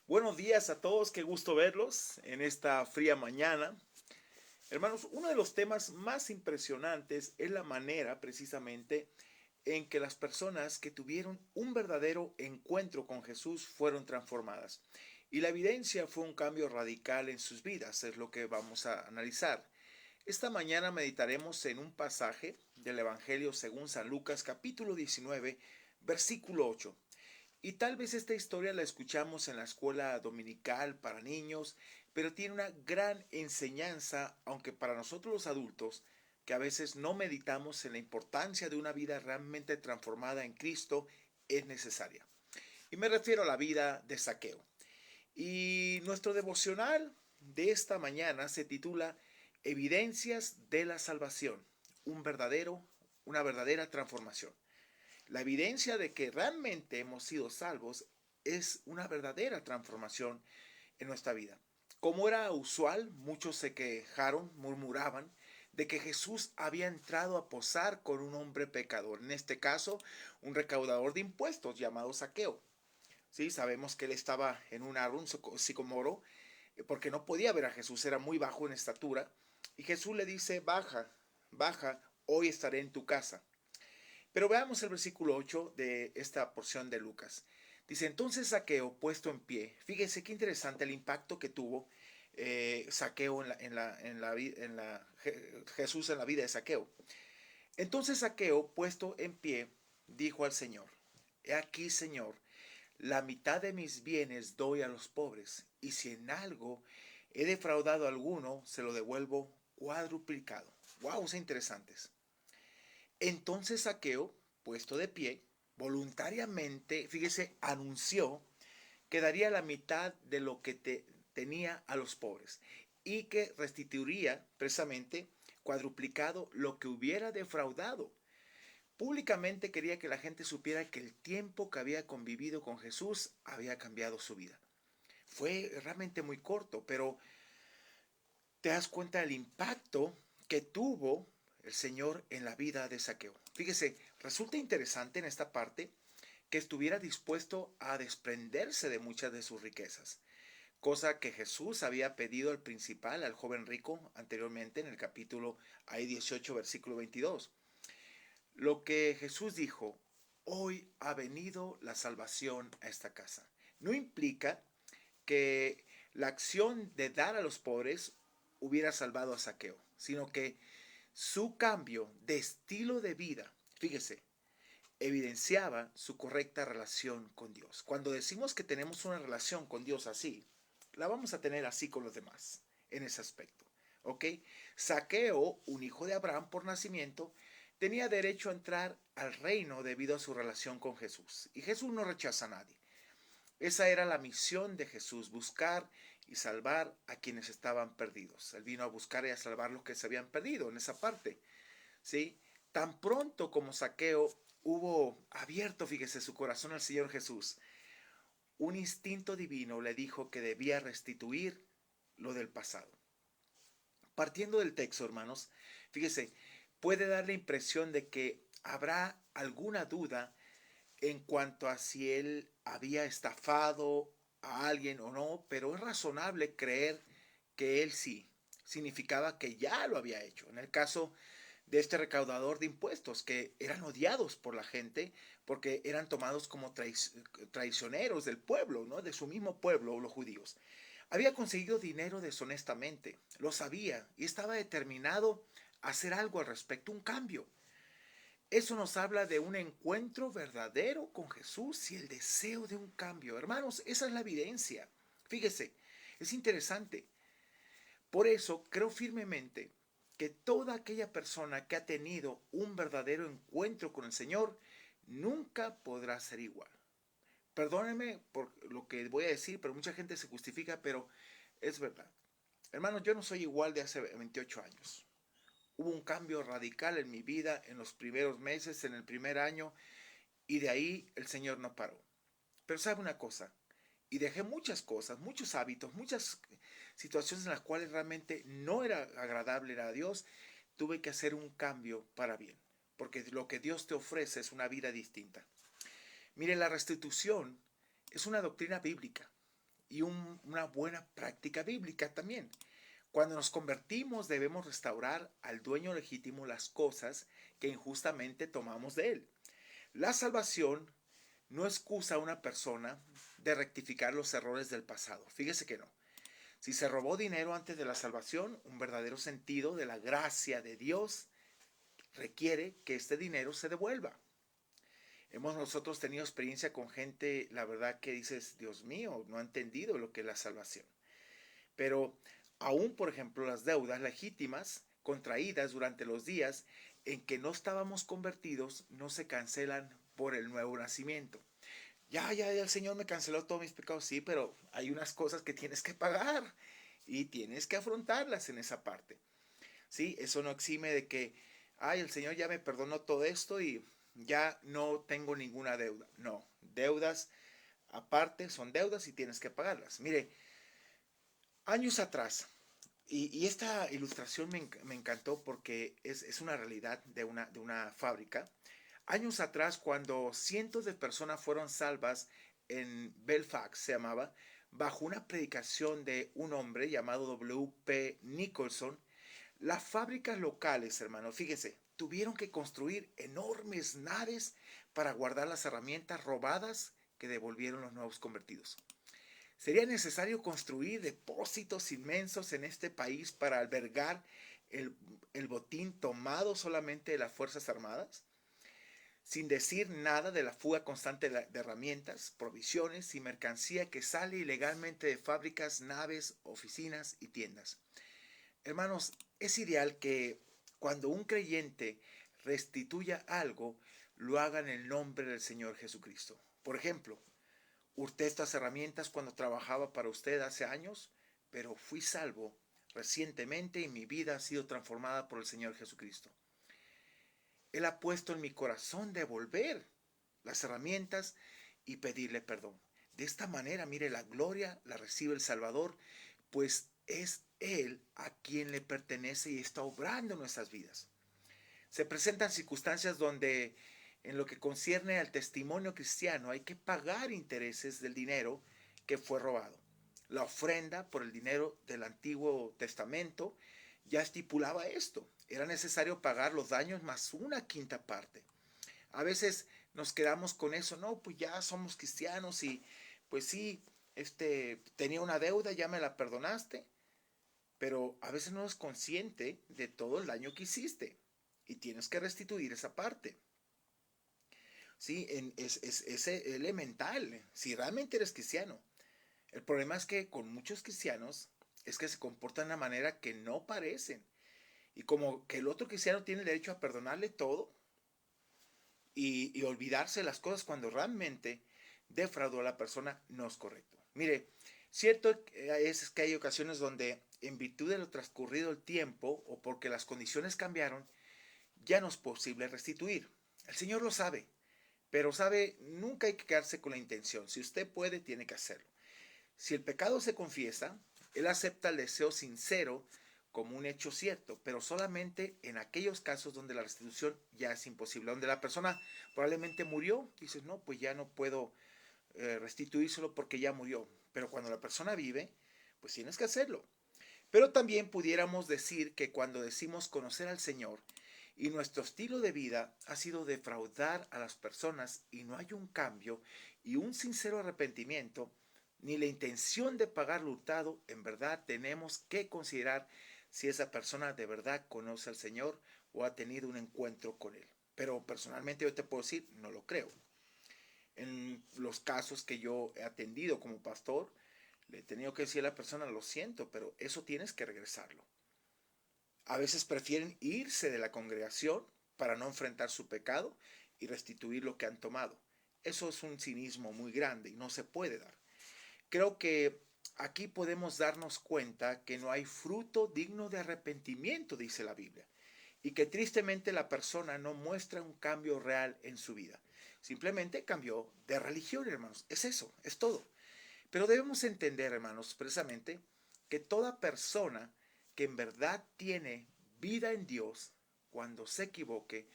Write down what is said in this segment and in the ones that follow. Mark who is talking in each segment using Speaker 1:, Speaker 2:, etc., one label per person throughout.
Speaker 1: Buenos días a todos, qué gusto verlos en esta fría mañana. Hermanos, uno de los temas más impresionantes es la manera precisamente en que las personas que tuvieron un verdadero encuentro con Jesús fueron transformadas. Y la evidencia fue un cambio radical en sus vidas, es lo que vamos a analizar. Esta mañana meditaremos en un pasaje del Evangelio según San Lucas capítulo 19, versículo 8. Y tal vez esta historia la escuchamos en la escuela dominical para niños, pero tiene una gran enseñanza, aunque para nosotros los adultos, que a veces no meditamos en la importancia de una vida realmente transformada en Cristo, es necesaria. Y me refiero a la vida de Saqueo. Y nuestro devocional de esta mañana se titula Evidencias de la salvación, una verdadera transformación. La evidencia de que realmente hemos sido salvos es una verdadera transformación en nuestra vida. Como era usual, muchos se quejaron, murmuraban de que Jesús había entrado a posar con un hombre pecador, en este caso, un recaudador de impuestos llamado Saqueo. Sí, sabemos que él estaba en un árbol, un sicomoro, porque no podía ver a Jesús, era muy bajo en estatura, y Jesús le dice, baja, baja, hoy estaré en tu casa. Pero veamos el versículo 8 de esta porción de Lucas. Dice, entonces Saqueo, puesto en pie, fíjense qué interesante el impacto que tuvo Saqueo Jesús en la vida de Saqueo. Entonces Saqueo, puesto en pie, dijo al Señor, he aquí, Señor, la mitad de mis bienes doy a los pobres, y si en algo he defraudado a alguno, se lo devuelvo cuadruplicado. ¡Wow! Es interesantes. Entonces Saqueo, puesto de pie, voluntariamente, fíjese, anunció que daría la mitad de lo que tenía a los pobres y que restituiría precisamente cuadruplicado lo que hubiera defraudado. Públicamente quería que la gente supiera que el tiempo que había convivido con Jesús había cambiado su vida. Fue realmente muy corto, pero te das cuenta del impacto que tuvo el Señor en la vida de Saqueo. Fíjese, resulta interesante en esta parte que estuviera dispuesto a desprenderse de muchas de sus riquezas, cosa que Jesús había pedido al principal, al joven rico, anteriormente en el capítulo 18, versículo 22. Lo que Jesús dijo, hoy ha venido la salvación a esta casa. No implica que la acción de dar a los pobres hubiera salvado a Saqueo, sino que su cambio de estilo de vida, fíjese, evidenciaba su correcta relación con Dios. Cuando decimos que tenemos una relación con Dios así, la vamos a tener así con los demás, en ese aspecto. ¿Ok? Saqueo, un hijo de Abraham por nacimiento, tenía derecho a entrar al reino debido a su relación con Jesús. Y Jesús no rechaza a nadie. Esa era la misión de Jesús, buscar y salvar a quienes estaban perdidos. Él vino a buscar y a salvar a los que se habían perdido en esa parte. ¿Sí? Tan pronto como Saqueo hubo abierto, fíjese, su corazón al Señor Jesús, un instinto divino le dijo que debía restituir lo del pasado. Partiendo del texto, hermanos, fíjese, puede dar la impresión de que habrá alguna duda en cuanto a si él había estafado a alguien o no, pero es razonable creer que él sí. Significaba que ya lo había hecho. En el caso de este recaudador de impuestos, que eran odiados por la gente porque eran tomados como traicioneros del pueblo, ¿no? De su mismo pueblo, los judíos. Había conseguido dinero deshonestamente, lo sabía y estaba determinado a hacer algo al respecto, un cambio. Eso nos habla de un encuentro verdadero con Jesús y el deseo de un cambio. Hermanos, esa es la evidencia. Fíjese, es interesante. Por eso creo firmemente que toda aquella persona que ha tenido un verdadero encuentro con el Señor nunca podrá ser igual. Perdónenme por lo que voy a decir, pero mucha gente se justifica, pero es verdad. Hermanos, yo no soy igual de hace 28 años. Hubo un cambio radical en mi vida en los primeros meses, en el primer año, y de ahí el Señor no paró. Pero sabe una cosa, y dejé muchas cosas, muchos hábitos, muchas situaciones en las cuales realmente no era agradable a Dios, tuve que hacer un cambio para bien, porque lo que Dios te ofrece es una vida distinta. Mire, la restitución es una doctrina bíblica y una buena práctica bíblica también. Cuando nos convertimos debemos restaurar al dueño legítimo las cosas que injustamente tomamos de él. La salvación no excusa a una persona de rectificar los errores del pasado. Fíjese que no. Si se robó dinero antes de la salvación, un verdadero sentido de la gracia de Dios requiere que este dinero se devuelva. Hemos nosotros tenido experiencia con gente, la verdad que dices, Dios mío, no ha entendido lo que es la salvación. Pero aún, por ejemplo, las deudas legítimas contraídas durante los días en que no estábamos convertidos no se cancelan por el nuevo nacimiento. Ya el Señor me canceló todos mis pecados, sí, pero hay unas cosas que tienes que pagar y tienes que afrontarlas en esa parte. Sí, eso no exime de que, ay, el Señor ya me perdonó todo esto y ya no tengo ninguna deuda. No, deudas aparte son deudas y tienes que pagarlas. Mire, años atrás, y esta ilustración me encantó porque es una realidad de una fábrica. Años atrás, cuando cientos de personas fueron salvas en Belfast, se llamaba, bajo una predicación de un hombre llamado W. P. Nicholson, las fábricas locales, hermano, fíjese, tuvieron que construir enormes naves para guardar las herramientas robadas que devolvieron los nuevos convertidos. Sería necesario construir depósitos inmensos en este país para albergar el, el botín tomado solamente de las Fuerzas Armadas, sin decir nada de la fuga constante de herramientas, provisiones y mercancía que sale ilegalmente de fábricas, naves, oficinas y tiendas. Hermanos, es ideal que cuando un creyente restituya algo, lo haga en el nombre del Señor Jesucristo. Por ejemplo, hurté estas herramientas cuando trabajaba para usted hace años, pero fui salvo recientemente y mi vida ha sido transformada por el Señor Jesucristo. Él ha puesto en mi corazón devolver las herramientas y pedirle perdón. De esta manera, mire, la gloria la recibe el Salvador, pues es Él a quien le pertenece y está obrando en nuestras vidas. Se presentan circunstancias donde en lo que concierne al testimonio cristiano hay que pagar intereses del dinero que fue robado. La ofrenda por el dinero del Antiguo Testamento ya estipulaba esto. Era necesario pagar los daños más una quinta parte. A veces nos quedamos con eso, no, pues ya somos cristianos y pues sí, tenía una deuda, ya me la perdonaste, pero a veces no es consciente de todo el daño que hiciste y tienes que restituir esa parte. Sí, es elemental, si realmente eres cristiano. El problema es que con muchos cristianos es que se comportan de una manera que no parecen. Y como que el otro cristiano tiene el derecho a perdonarle todo y olvidarse de las cosas cuando realmente defraudó a la persona, no es correcto. Mire, cierto es que hay ocasiones donde en virtud de lo transcurrido el tiempo o porque las condiciones cambiaron, ya no es posible restituir. El Señor lo sabe, pero sabe, nunca hay que quedarse con la intención. Si usted puede, tiene que hacerlo. Si el pecado se confiesa, Él acepta el deseo sincero como un hecho cierto, pero solamente en aquellos casos donde la restitución ya es imposible, donde la persona probablemente murió, dices, no, pues ya no puedo restituírselo porque ya murió. Pero cuando la persona vive, pues tienes que hacerlo. Pero también pudiéramos decir que cuando decimos conocer al Señor y nuestro estilo de vida ha sido defraudar a las personas y no hay un cambio y un sincero arrepentimiento, ni la intención de pagar lo hurtado, en verdad tenemos que considerar si esa persona de verdad conoce al Señor o ha tenido un encuentro con Él. Pero personalmente yo te puedo decir, no lo creo. En los casos que yo he atendido como pastor, le he tenido que decir a la persona, lo siento, pero eso tienes que regresarlo. A veces prefieren irse de la congregación para no enfrentar su pecado y restituir lo que han tomado. Eso es un cinismo muy grande y no se puede dar. Creo que aquí podemos darnos cuenta que no hay fruto digno de arrepentimiento, dice la Biblia, y que tristemente la persona no muestra un cambio real en su vida. Simplemente cambió de religión, hermanos. Es eso, es todo. Pero debemos entender, hermanos, precisamente que toda persona que en verdad tiene vida en Dios, cuando se equivoque,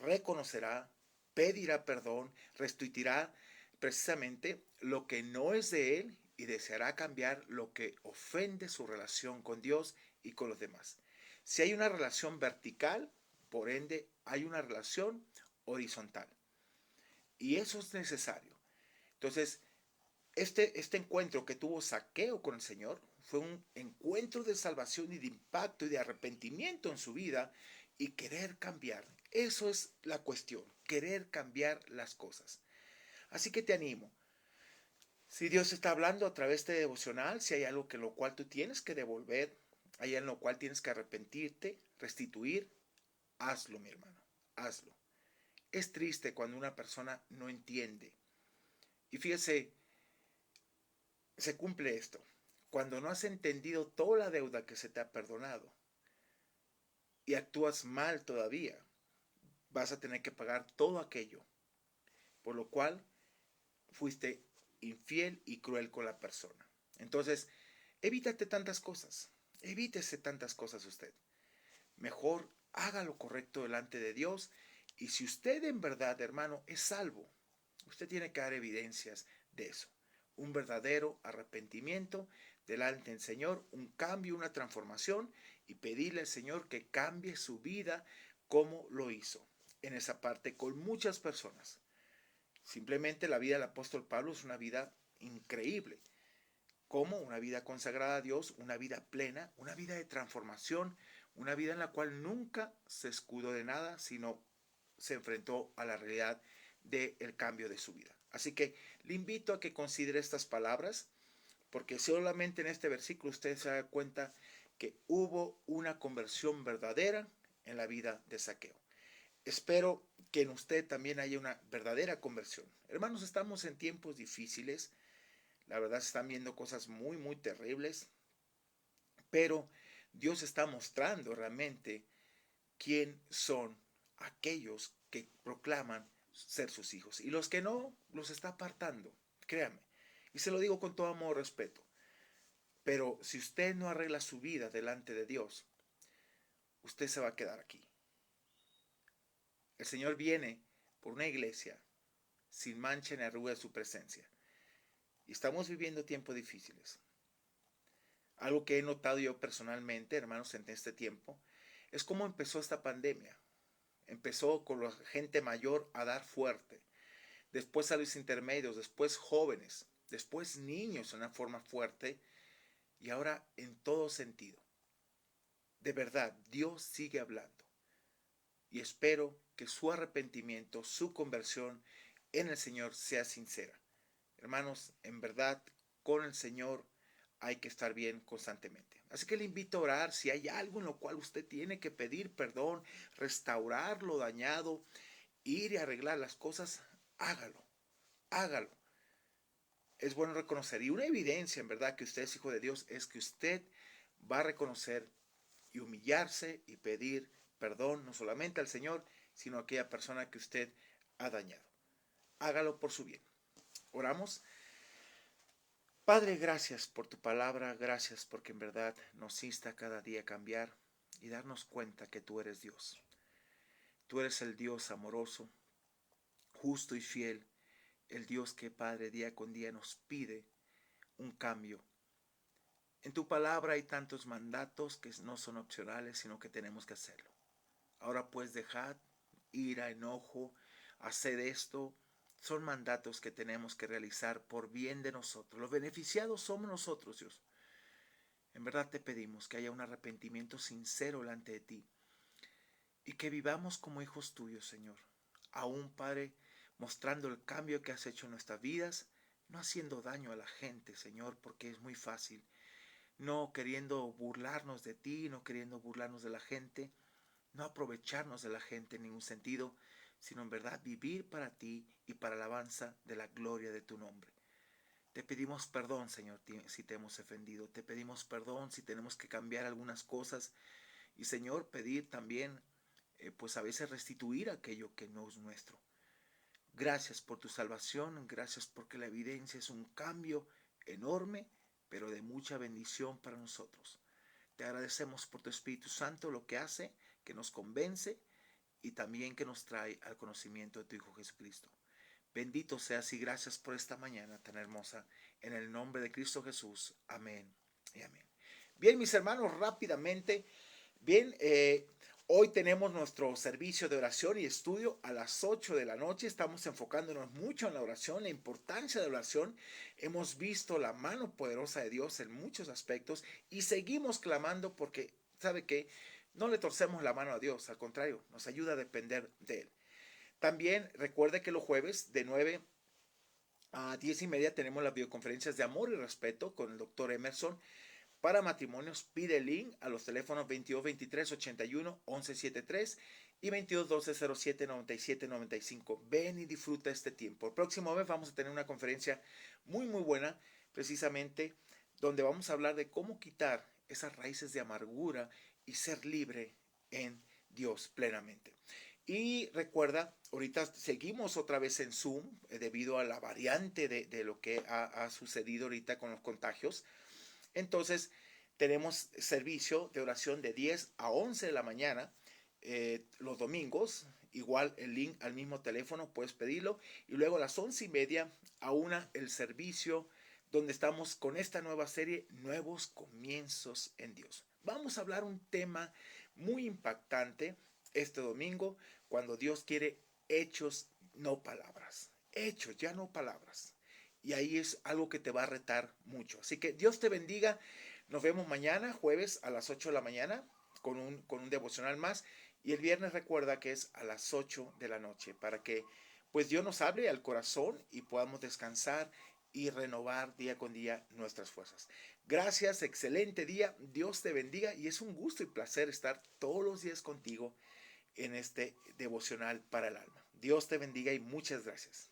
Speaker 1: reconocerá, pedirá perdón, restituirá precisamente lo que no es de Él y deseará cambiar lo que ofende su relación con Dios y con los demás. Si hay una relación vertical, por ende, hay una relación horizontal. Y eso es necesario. Entonces, este encuentro que tuvo Zaqueo con el Señor fue un encuentro de salvación y de impacto y de arrepentimiento en su vida y querer cambiar. Eso es la cuestión, querer cambiar las cosas. Así que te animo. Si Dios está hablando a través de devocional, si hay algo que en lo cual tú tienes que devolver, hay en lo cual tienes que arrepentirte, restituir, hazlo, mi hermano, hazlo. Es triste cuando una persona no entiende. Y fíjese, se cumple esto. Cuando no has entendido toda la deuda que se te ha perdonado y actúas mal todavía, vas a tener que pagar todo aquello, por lo cual fuiste infiel y cruel con la persona. Entonces, evítate tantas cosas. Evítese tantas cosas usted. Mejor haga lo correcto delante de Dios. Y si usted en verdad, hermano, es salvo, usted tiene que dar evidencias de eso. Un verdadero arrepentimiento delante del Señor, un cambio, una transformación y pedirle al Señor que cambie su vida como lo hizo en esa parte con muchas personas. Simplemente la vida del apóstol Pablo es una vida increíble. Como una vida consagrada a Dios, una vida plena, una vida de transformación, una vida en la cual nunca se escudó de nada, sino se enfrentó a la realidad del cambio de su vida. Así que le invito a que considere estas palabras, porque solamente en este versículo usted se da cuenta que hubo una conversión verdadera en la vida de Zaqueo. Espero que en usted también haya una verdadera conversión. Hermanos, estamos en tiempos difíciles. La verdad se están viendo cosas muy, muy terribles. Pero Dios está mostrando realmente quién son aquellos que proclaman ser sus hijos. Y los que no, los está apartando. Créame. Y se lo digo con todo amor y respeto. Pero si usted no arregla su vida delante de Dios, usted se va a quedar aquí. El Señor viene por una iglesia sin mancha ni arruga de su presencia. Y estamos viviendo tiempos difíciles. Algo que he notado yo personalmente, hermanos, en este tiempo, es cómo empezó esta pandemia. Empezó con la gente mayor a dar fuerte, después a los intermedios, después jóvenes, después niños en una forma fuerte y ahora en todo sentido. De verdad, Dios sigue hablando y espero que su arrepentimiento, su conversión en el Señor sea sincera. Hermanos, en verdad, con el Señor hay que estar bien constantemente. Así que le invito a orar si hay algo en lo cual usted tiene que pedir perdón, restaurar lo dañado, ir y arreglar las cosas, hágalo, hágalo. Es bueno reconocer. Y una evidencia, en verdad, que usted es hijo de Dios es que usted va a reconocer y humillarse y pedir perdón, no solamente al Señor, sino a aquella persona que usted ha dañado. Hágalo por su bien. Oramos. Padre, gracias por tu palabra, gracias porque en verdad nos insta cada día a cambiar y darnos cuenta que tú eres Dios. Tú eres el Dios amoroso, justo y fiel, el Dios que, Padre, día con día nos pide un cambio. En tu palabra hay tantos mandatos que no son opcionales, sino que tenemos que hacerlo. Ahora pues dejad ira, enojo, haced esto. Son mandatos que tenemos que realizar por bien de nosotros. Los beneficiados somos nosotros, Dios. En verdad te pedimos que haya un arrepentimiento sincero delante de ti y que vivamos como hijos tuyos, Señor. Aún, Padre, mostrando el cambio que has hecho en nuestras vidas, no haciendo daño a la gente, Señor, porque es muy fácil. No queriendo burlarnos de ti, no queriendo burlarnos de la gente, no aprovecharnos de la gente en ningún sentido, sino en verdad vivir para ti y para la alabanza de la gloria de tu nombre. Te pedimos perdón, Señor, si te hemos ofendido. Te pedimos perdón si tenemos que cambiar algunas cosas. Y, Señor, pedir también, pues a veces restituir aquello que no es nuestro. Gracias por tu salvación. Gracias porque la evidencia es un cambio enorme, pero de mucha bendición para nosotros. Te agradecemos por tu Espíritu Santo, lo que hace, que nos convence y también que nos trae al conocimiento de tu Hijo Jesucristo. Bendito seas y gracias por esta mañana tan hermosa. En el nombre de Cristo Jesús. Amén y amén. Bien, mis hermanos, rápidamente. Bien, hoy tenemos nuestro servicio de oración y estudio a las 8 de la noche. Estamos enfocándonos mucho en la oración, la importancia de la oración. Hemos visto la mano poderosa de Dios en muchos aspectos y seguimos clamando porque, ¿sabe qué? No le torcemos la mano a Dios, al contrario, nos ayuda a depender de Él. También recuerde que los jueves de 9 a 10 y media tenemos las videoconferencias de amor y respeto con el doctor Emerson. Para matrimonios, pide el link a los teléfonos 22 23 81 11 73 y 22 12 07 97 95. Ven y disfruta este tiempo. El próximo mes vamos a tener una conferencia muy buena, precisamente donde vamos a hablar de cómo quitar esas raíces de amargura y ser libre en Dios plenamente. Y recuerda, ahorita seguimos otra vez en Zoom debido a la variante de lo que ha sucedido ahorita con los contagios. Entonces, tenemos servicio de oración de 10 a 11 de la mañana los domingos. Igual el link al mismo teléfono, puedes pedirlo. Y luego a las 11 y media a 1 el servicio donde estamos con esta nueva serie, Nuevos Comienzos en Dios. Vamos a hablar un tema muy impactante este domingo, cuando Dios quiere hechos, no palabras. Hechos, ya no palabras. Y ahí es algo que te va a retar mucho. Así que Dios te bendiga. Nos vemos mañana, jueves a las 8 de la mañana, con un devocional más. Y el viernes recuerda que es a las 8 de la noche, para que pues Dios nos hable al corazón y podamos descansar y renovar día con día nuestras fuerzas. Gracias, excelente día. Dios te bendiga y es un gusto y placer estar todos los días contigo en este devocional para el alma. Dios te bendiga y muchas gracias.